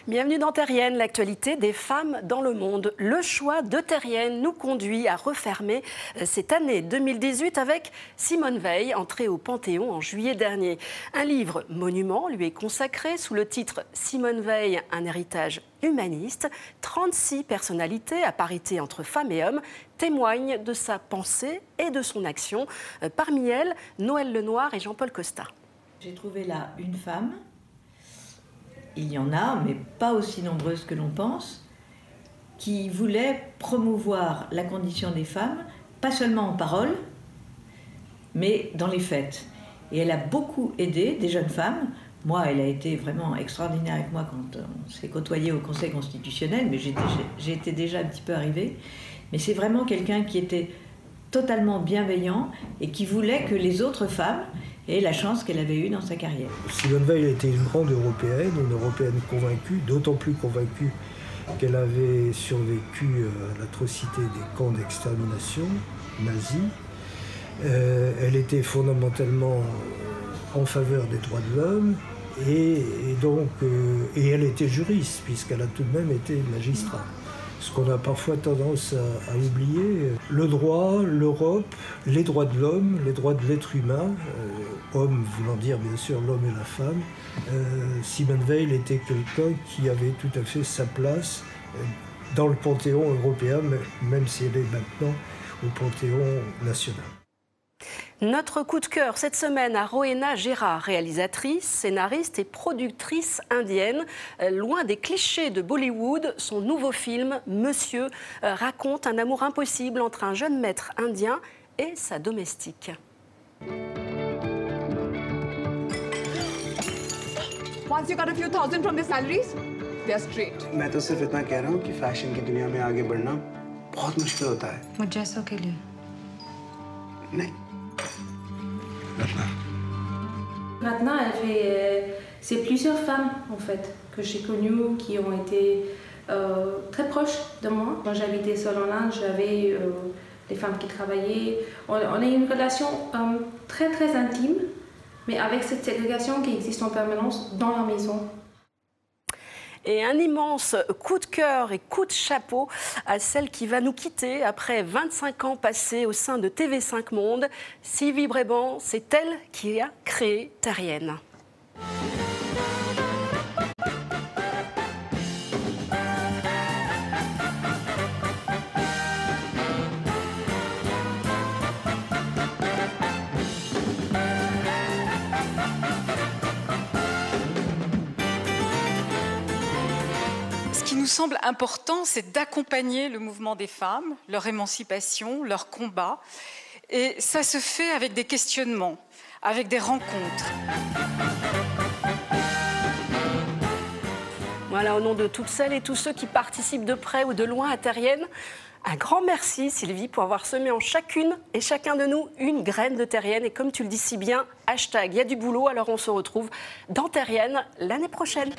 Bienvenue dans Terrienne, l'actualité des femmes dans le monde. Le choix de Terrienne nous conduit à refermer cette année 2018 avec Simone Veil, entrée au Panthéon en juillet dernier. Un livre monument lui est consacré sous le titre Simone Veil, un héritage humaniste. 36 personnalités à parité entre femmes et hommes témoignent de sa pensée et de son action. Parmi elles, Noëlle Lenoir et Jean-Paul Costa. J'ai trouvé là une femme. Il y en a, mais pas aussi nombreuses que l'on pense, qui voulaient promouvoir la condition des femmes, pas seulement en parole, mais dans les faits. Et elle a beaucoup aidé des jeunes femmes. Moi, elle a été vraiment extraordinaire avec moi quand on s'est côtoyé au Conseil constitutionnel, mais j'ai été déjà un petit peu arrivée. Mais c'est vraiment quelqu'un qui était totalement bienveillant et qui voulait que les autres femmes et la chance qu'elle avait eue dans sa carrière. Simone Veil était une grande européenne, convaincue, d'autant plus convaincue qu'elle avait survécu à l'atrocité des camps d'extermination nazis. Elle était fondamentalement en faveur des droits de l'homme et elle était juriste puisqu'elle a tout de même été magistrat. Ce qu'on a parfois tendance à oublier, le droit, l'Europe, les droits de l'homme, les droits de l'être humain, homme voulant dire bien sûr l'homme et la femme. Simone Veil était quelqu'un qui avait tout à fait sa place dans le Panthéon européen, même si elle est maintenant au Panthéon national. Notre coup de cœur cette semaine à Rowena Gérard, réalisatrice, scénariste et productrice indienne. Loin des clichés de Bollywood, son nouveau film, Monsieur, raconte un amour impossible entre un jeune maître indien et sa domestique. Once you got a few thousand from the salaries, they're straight. मैं तो सिर्फ इतना कह रहा हूँ कि फैशन की दुनिया में आगे बढ़ना बहुत मुश्किल होता है। मुझ जैसों के लिए नहीं। Maintenant, c'est plusieurs femmes en fait que j'ai connues qui ont été très proches de moi. Quand j'habitais seule en Inde, j'avais des femmes qui travaillaient. On a une relation très très intime, mais avec cette ségrégation qui existe en permanence dans la maison. Et un immense coup de cœur et coup de chapeau à celle qui va nous quitter après 25 ans passés au sein de TV5 Monde. Sylvie Bréban, c'est elle qui a créé Terrienne. Ce qui nous semble important, c'est d'accompagner le mouvement des femmes, leur émancipation, leur combat. Et ça se fait avec des questionnements, avec des rencontres. Voilà, au nom de toutes celles et tous ceux qui participent de près ou de loin à Terrienne, un grand merci Sylvie pour avoir semé en chacune et chacun de nous une graine de Terrienne. Et comme tu le dis si bien, hashtag, il y a du boulot, alors on se retrouve dans Terrienne l'année prochaine.